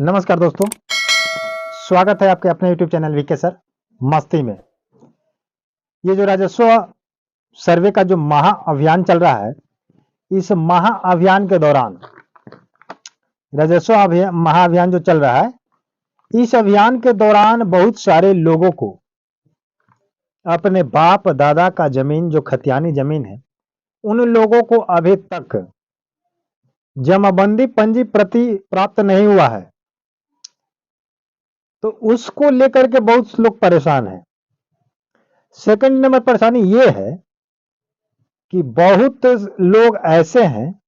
नमस्कार दोस्तों, स्वागत है आपके अपने YouTube चैनल वीके सर मस्ती में। ये जो राजस्व सर्वे का जो महा अभियान चल रहा है, इस महा अभियान के दौरान राजस्व महा अभियान जो चल रहा है, इस अभियान के दौरान बहुत सारे लोगों को अपने बाप दादा का जमीन जो खतियानी जमीन है, उन लोगों को अभी तक जमाबंदी पंजी प्रति प्राप्त नहीं हुआ है। तो उसको लेकर के बहुत लोग परेशान हैं। सेकंड नंबर परेशानी ये है कि बहुत लोग ऐसे हैं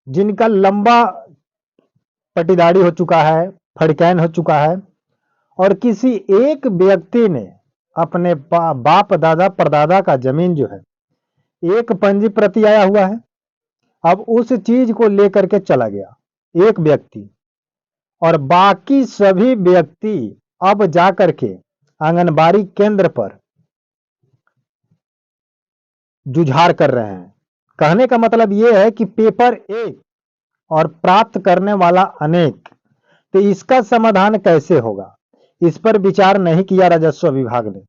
जिनका लंबा पटीदारी हो चुका है, फड़कैन हो चुका है, और किसी एक व्यक्ति ने अपने बाप दादा परदादा का जमीन जो है, एक पंजी प्रति आया हुआ है, अब उस चीज को लेकर के चला गया एक व्यक्ति, और बाकी सभी व्यक्ति अब जाकर के आंगनबाड़ी केंद्र पर जुझार कर रहे हैं। कहने का मतलब यह है कि पेपर एक और प्राप्त करने वाला अनेक। तो इसका समाधान कैसे होगा, इस पर विचार नहीं किया राजस्व विभाग ने,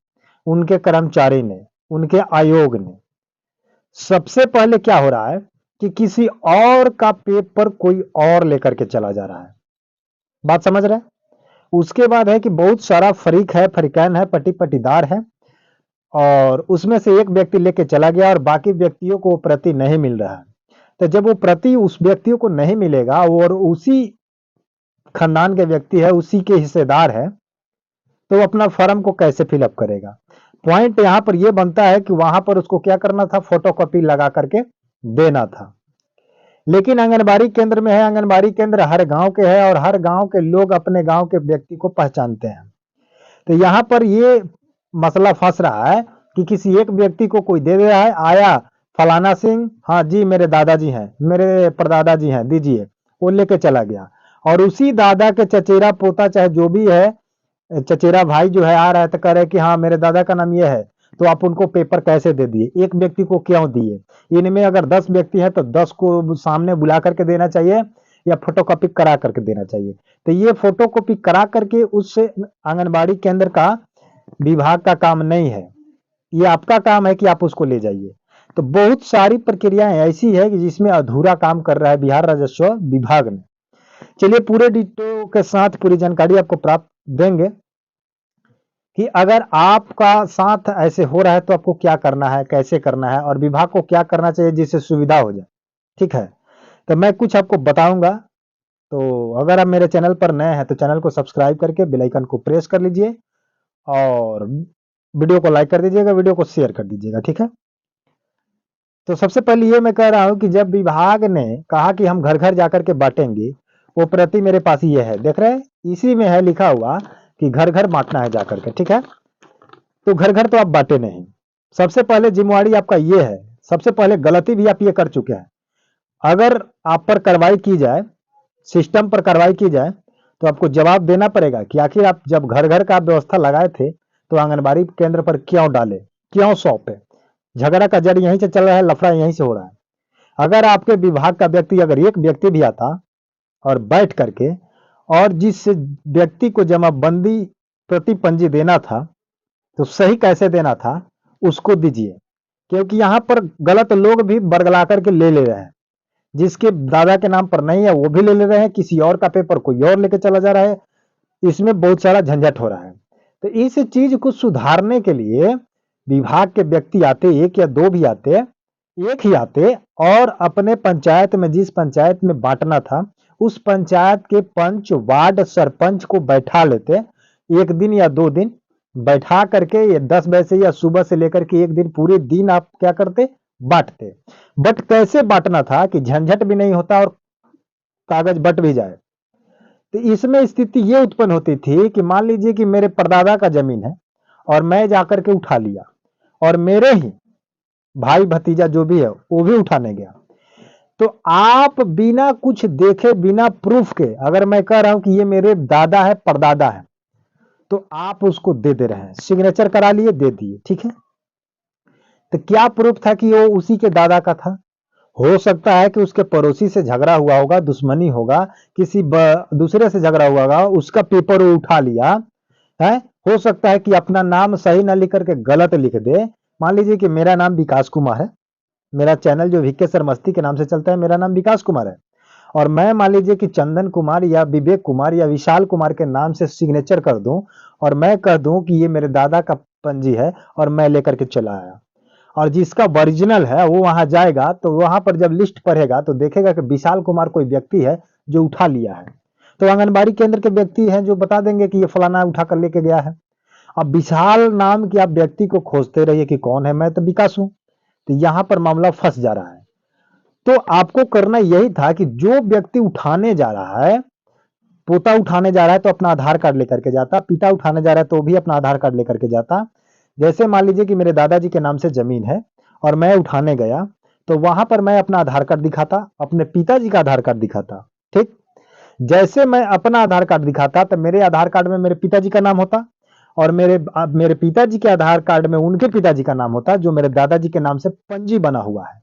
उनके कर्मचारी ने, उनके आयोग ने। सबसे पहले क्या हो रहा है कि किसी और का पेपर कोई और लेकर के चला जा रहा है। बात समझ रहे हैं? उसके बाद है कि बहुत सारा फरीक है, फरीकैन है, पटीदार है, और उसमें से एक व्यक्ति लेके चला गया और बाकी व्यक्तियों को प्रति नहीं मिल रहा है। तो जब वो प्रति उस व्यक्तियों को नहीं मिलेगा और उसी खानदान के व्यक्ति है, उसी के हिस्सेदार है, तो वो अपना फॉर्म को कैसे फिलअप करेगा। पॉइंट यहां पर यह बनता है कि वहां पर उसको क्या करना था, फोटोकॉपी लगा करके देना था। लेकिन आंगनबाड़ी केंद्र में है, आंगनबाड़ी केंद्र हर गांव के है और हर गांव के लोग अपने गांव के व्यक्ति को पहचानते हैं। तो यहां पर ये मसला फंस रहा है कि किसी एक व्यक्ति को कोई दे रहा है, आया फलाना सिंह, हाँ जी मेरे दादाजी हैं, मेरे परदादा जी हैं, दीजिए, वो लेके चला गया। और उसी दादा के चचेरा पोता चाहे जो भी है, चचेरा भाई जो है आ रहा है तो कह रहे कि हाँ मेरे दादा का नाम ये है, तो आप उनको पेपर कैसे दे दिए, एक व्यक्ति को क्यों दिए। इनमें अगर 10 व्यक्ति है तो 10 को सामने बुला करके देना चाहिए या फोटोकॉपी करा करके देना चाहिए। तो ये फोटोकॉपी करा करके उससे आंगनबाड़ी केंद्र का विभाग का काम नहीं है, ये आपका काम है कि आप उसको ले जाइए। तो बहुत सारी प्रक्रियाएं ऐसी है कि जिसमें अधूरा काम कर रहा है बिहार राजस्व विभाग ने। चलिए पूरे डिटेल के साथ पूरी जानकारी आपको प्राप्त देंगे कि अगर आपका साथ ऐसे हो रहा है तो आपको क्या करना है, कैसे करना है, और विभाग को क्या करना चाहिए जिससे सुविधा हो जाए। ठीक है, तो मैं कुछ आपको बताऊंगा। तो अगर आप मेरे चैनल पर नए हैं तो चैनल को सब्सक्राइब करके बेल आइकन को प्रेस कर लीजिए और वीडियो को लाइक कर दीजिएगा, वीडियो को शेयर कर दीजिएगा। ठीक है, तो सबसे पहले ये मैं कह रहा हूं कि जब विभाग ने कहा कि हम घर घर जाकर के बांटेंगे, वो प्रति मेरे पास ये है, देख रहे हैं, इसी में है लिखा हुआ कि घर घर बांटना है जाकर के। ठीक है, तो घर घर तो आप बांटे नहीं। सबसे पहले जिम्मेवारी आपका ये है, सबसे पहले गलती भी आप ये कर चुके हैं। अगर आप पर कार्रवाई की जाए, सिस्टम पर कार्रवाई की जाए, तो आपको जवाब देना पड़ेगा कि आखिर आप जब घर घर का व्यवस्था लगाए थे तो आंगनबाड़ी केंद्र पर क्यों डाले, क्यों सौंपे। झगड़ा का जड़ यहीं से चल रहा है, लफड़ा यहीं से हो रहा है। अगर आपके विभाग का व्यक्ति, अगर एक व्यक्ति भी आता और बैठ करके और जिस व्यक्ति को जमाबंदी प्रति पंजी देना था तो सही कैसे देना था उसको दीजिए, क्योंकि यहां पर गलत लोग भी बरगला करके ले रहे हैं। जिसके दादा के नाम पर नहीं है वो भी ले रहे हैं, किसी और का पेपर कोई और लेके चला जा रहा है। इसमें बहुत सारा झंझट हो रहा है। तो इस चीज को सुधारने के लिए विभाग के व्यक्ति आते, एक या दो भी आते, एक ही आते, और अपने पंचायत में, जिस पंचायत में बांटना था उस पंचायत के पंच, वार्ड सरपंच को बैठा लेते, एक दिन या 2 दिन बैठा करके, ये 10 बजे से या सुबह से लेकर के एक दिन पूरे दिन आप क्या करते, बांटते। बट कैसे बांटना था कि झंझट भी नहीं होता और कागज बट भी जाए। तो इसमें स्थिति ये उत्पन्न होती थी कि मान लीजिए कि मेरे परदादा का जमीन है और मैं जाकर के उठा लिया, और मेरे ही भाई भतीजा जो भी है वो भी उठाने गया, तो आप बिना कुछ देखे, बिना प्रूफ के, अगर मैं कह रहा हूं कि ये मेरे दादा है, परदादा है, तो आप उसको दे रहे हैं, सिग्नेचर करा लिए, दे दिए। ठीक है, तो क्या प्रूफ था कि वो उसी के दादा का था? हो सकता है कि उसके पड़ोसी से झगड़ा हुआ होगा, दुश्मनी होगा, किसी दूसरे से झगड़ा हुआ होगा, उसका पेपर वो उठा लिया है। हो सकता है कि अपना नाम सही ना लिख करके गलत लिख दे। मान लीजिए कि मेरा नाम विकास कुमार है, मेरा चैनल जो वीके सर मस्ती के नाम से चलता है, मेरा नाम विकास कुमार है, और मैं मान लीजिए कि चंदन कुमार या विवेक कुमार या विशाल कुमार के नाम से सिग्नेचर कर दूं, और मैं कह दूं कि ये मेरे दादा का पंजी है, और मैं लेकर के चला आया, और जिसका ओरिजिनल है वो वहां जाएगा, तो वहां पर जब लिस्ट पढ़ेगा तो देखेगा कि विशाल कुमार कोई व्यक्ति है जो उठा लिया है। तो आंगनबाड़ी केंद्र के व्यक्ति हैं जो बता देंगे कि ये फलाना उठा कर लेके गया है। अब विशाल नाम के आप व्यक्ति को खोजते रहिए कि कौन है, मैं तो विकास हूं। तो यहां पर मामला फंस जा रहा है। तो आपको करना यही था कि जो व्यक्ति उठाने जा रहा है, पोता उठाने जा रहा है तो अपना आधार कार्ड लेकर के जाता, पिता उठाने जा रहा है तो भी अपना आधार कार्ड लेकर के जाता। जैसे मान लीजिए कि मेरे दादाजी के नाम से जमीन है और मैं उठाने गया, तो वहां पर मैं अपना आधार कार्ड दिखाता, अपने पिताजी का आधार कार्ड दिखाता। ठीक, जैसे मैं अपना आधार कार्ड दिखाता तो मेरे आधार कार्ड में मेरे पिताजी का नाम होता, और मेरे पिताजी के आधार कार्ड में उनके पिताजी का नाम होता, जो मेरे दादाजी के नाम से पंजी बना हुआ है।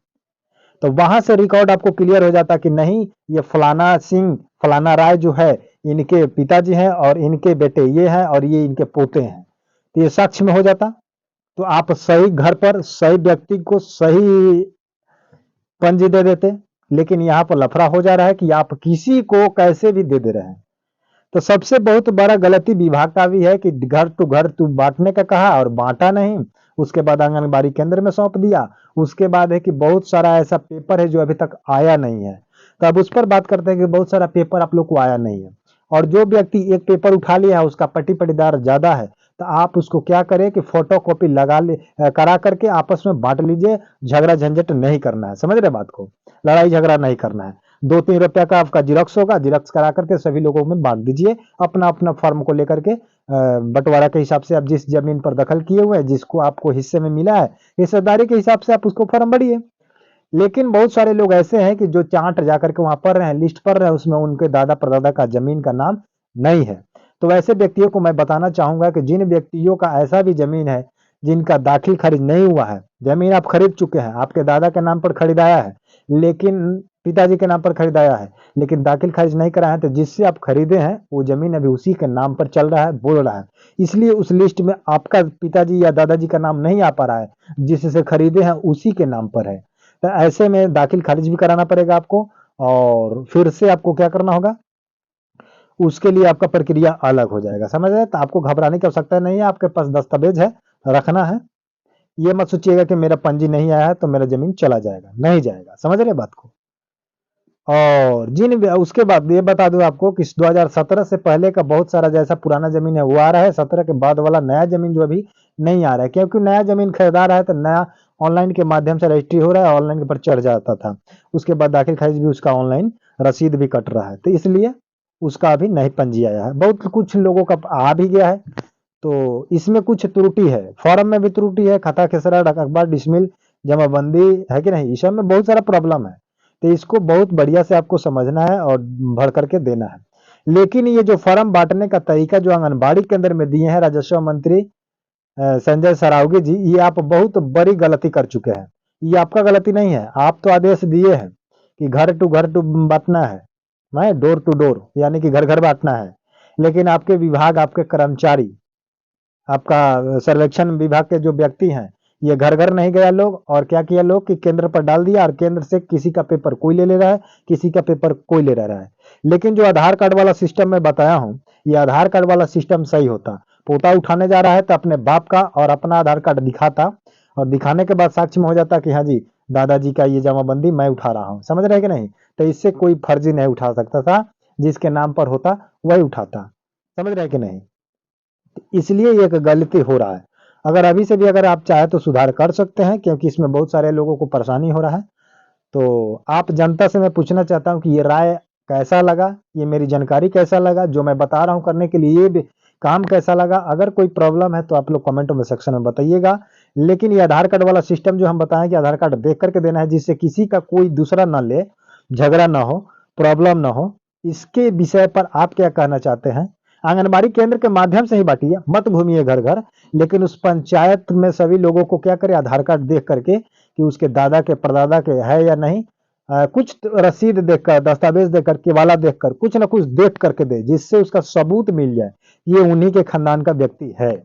तो वहां से रिकॉर्ड आपको क्लियर हो जाता कि नहीं, ये फलाना सिंह, फलाना राय जो है, इनके पिताजी हैं, और इनके बेटे ये हैं, और ये इनके पोते हैं। तो ये साक्ष्य में हो जाता। तो आप सही घर पर सही व्यक्ति को सही पंजी दे देते। लेकिन यहाँ पर लफड़ा हो जा रहा है कि आप किसी को कैसे भी दे दे रहे हैं। तो सबसे बहुत बड़ा गलती विभाग का भी है कि घर टू घर तू बांटने का कहा और बांटा नहीं, उसके बाद आंगनबाड़ी केंद्र में सौंप दिया। उसके बाद है कि बहुत सारा ऐसा पेपर है जो अभी तक आया नहीं है। तो अब उस पर बात करते हैं कि बहुत सारा पेपर आप लोग को आया नहीं है, और जो व्यक्ति एक पेपर उठा लिया है उसका पट्टी पट्टीदार ज्यादा है, तो आप उसको क्या करें कि फोटो कॉपी करा करके आपस में बांट लीजिए। झगड़ा झंझट नहीं करना है, समझ रहे बात को, लड़ाई झगड़ा नहीं करना है। 2-3 रुपया का आपका जिरॉक्स होगा, जिरॉक्स करा करके सभी लोगों में बांट दीजिए, अपना अपना फॉर्म को लेकर के। बंटवारा के हिसाब से आप जिस जमीन पर दखल किए हुए हैं, जिसको आपको हिस्से में मिला है, हिस्सेदारी के हिसाब से आप उसको फॉर्म भरिए। लेकिन बहुत सारे लोग ऐसे हैं कि जो चांट जाकर के वहां पढ़ रहे हैं, लिस्ट पढ़ रहे हैं, उसमें उनके दादा परदादा का जमीन का नाम नहीं है। तो ऐसे व्यक्तियों को मैं बताना चाहूंगा कि जिन व्यक्तियों का ऐसा भी जमीन है जिनका दाखिल खारिज नहीं हुआ है, जमीन आप खरीद चुके हैं, आपके दादा के नाम पर खरीदाया है, लेकिन पिताजी के नाम पर खरीदाया है, लेकिन दाखिल खारिज नहीं करा है, तो जिससे आप खरीदे हैं वो जमीन अभी उसी के नाम पर चल रहा है, बोल रहा है। इसलिए उस लिस्ट में आपका पिताजी या दादाजी का नाम नहीं आ पा रहा है, जिससे खरीदे हैं उसी के नाम पर है। तो ऐसे में दाखिल खारिज भी कराना पड़ेगा आपको, और फिर से आपको क्या करना होगा, उसके लिए आपका प्रक्रिया अलग हो जाएगा, समझ रहे। तो आपको घबराने की आवश्यकता नहीं है, आपके पास दस्तावेज है, रखना है। ये मत सोचिएगा कि मेरा पंजी नहीं आया है तो मेरा जमीन चला जाएगा, नहीं जाएगा, समझ रहे बात को। और उसके बाद ये बता दूं आपको कि 2017 से पहले का बहुत सारा जैसा पुराना जमीन है वो आ रहा है, 17 के बाद वाला नया जमीन जो अभी नहीं आ रहा है, क्योंकि नया जमीन खरीदा रहा है तो नया ऑनलाइन के माध्यम से रजिस्ट्री हो रहा है, ऑनलाइन के पर चढ़ जाता था, उसके बाद दाखिल खारिज भी उसका ऑनलाइन रसीद भी कट रहा है, तो इसलिए उसका अभी नहीं पंजी आया है। बहुत कुछ लोगों का आ भी गया है, तो इसमें कुछ त्रुटि है, फॉर्म में भी त्रुटि है, खाता खेसरा अखबार डिसमिल जमाबंदी है कि नहीं, इस सब में बहुत सारा प्रॉब्लम है। तो इसको बहुत बढ़िया से आपको समझना है और भर करके देना है। लेकिन ये जो फॉर्म बांटने का तरीका जो आंगनबाड़ी केंद्र में दिए हैं राजस्व मंत्री संजय सरावगी जी, ये आप बहुत बड़ी गलती कर चुके हैं। ये आपका गलती नहीं है, आप तो आदेश दिए हैं कि घर टू बांटना है, डोर टू डोर, यानी कि घर घर बांटना है। लेकिन आपके विभाग, आपके कर्मचारी, आपका सर्वेक्षण विभाग के जो व्यक्ति हैं, ये घर घर नहीं गया लोग, और क्या किया लोग कि केंद्र पर डाल दिया, और केंद्र से किसी का पेपर कोई ले रहा है, किसी का पेपर कोई ले रहा है। लेकिन जो आधार कार्ड वाला सिस्टम मैं बताया हूँ, ये आधार कार्ड वाला सिस्टम सही होता। पोता उठाने जा रहा है तो अपने बाप का और अपना आधार कार्ड दिखाता, और दिखाने के बाद साक्ष्य में हो जाता कि हाँ जी, दादाजी का ये जमाबंदी मैं उठा रहा हूँ, समझ रहे कि नहीं। तो इससे कोई फर्जी नहीं उठा सकता था, जिसके नाम पर होता वही उठाता, समझ रहे कि नहीं। इसलिए ये एक गलती हो रहा है। अगर अभी से भी अगर आप चाहे तो सुधार कर सकते हैं, क्योंकि इसमें बहुत सारे लोगों को परेशानी हो रहा है। तो आप जनता से मैं पूछना चाहता हूं कि ये राय कैसा लगा, ये मेरी जानकारी कैसा लगा, जो मैं बता रहा हूं करने के लिए, ये भी काम कैसा लगा। अगर कोई प्रॉब्लम है तो आप लोग कमेंट में सेक्शन में बताइएगा। लेकिन ये आधार कार्ड वाला सिस्टम जो हम बताएं कि आधार कार्ड देख करके देना है, जिससे किसी का कोई दूसरा ना ले, झगड़ा ना हो, प्रॉब्लम ना हो, इसके विषय पर आप क्या कहना चाहते हैं। आंगनबाड़ी केंद्र के माध्यम से ही बांटिए, मत घूमिए घर घर, लेकिन उस पंचायत में सभी लोगों को क्या करें, आधार कार्ड देख करके कि उसके दादा के परदादा के है या नहीं, कुछ रसीद देखकर, दस्तावेज देकर, केवाला देखकर, कुछ ना कुछ देख करके दे, जिससे उसका सबूत मिल जाए ये उन्हीं के खानदान का व्यक्ति है।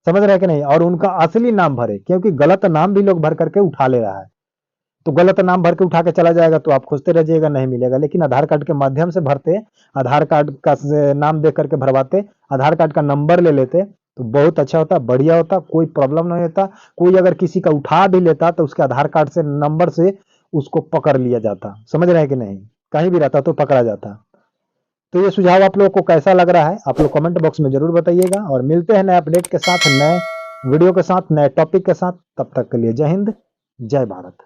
समझ रहे हैं कि नहीं? और उनका असली नाम भरे, क्योंकि गलत नाम भी लोग भर करके उठा ले रहा है। तो गलत नाम भर के उठा के चला जाएगा तो आप खोजते रह जाइएगा, नहीं मिलेगा। लेकिन आधार कार्ड के माध्यम से भरते, आधार कार्ड का नाम देख करके भरवाते, आधार कार्ड का नंबर ले लेते, तो बहुत अच्छा होता, बढ़िया होता, कोई प्रॉब्लम नहीं होता। कोई अगर किसी का उठा भी लेता तो उसके आधार कार्ड से, नंबर से उसको पकड़ लिया जाता। समझ रहे हैं कि नहीं? कहीं भी रहता तो पकड़ा जाता। तो ये सुझाव आप लोगों को कैसा लग रहा है, आप लोग कमेंट बॉक्स में जरूर बताइएगा। और मिलते हैं नए अपडेट के साथ, नए वीडियो के साथ, नए टॉपिक के साथ। तब तक के लिए जय हिंद, जय भारत।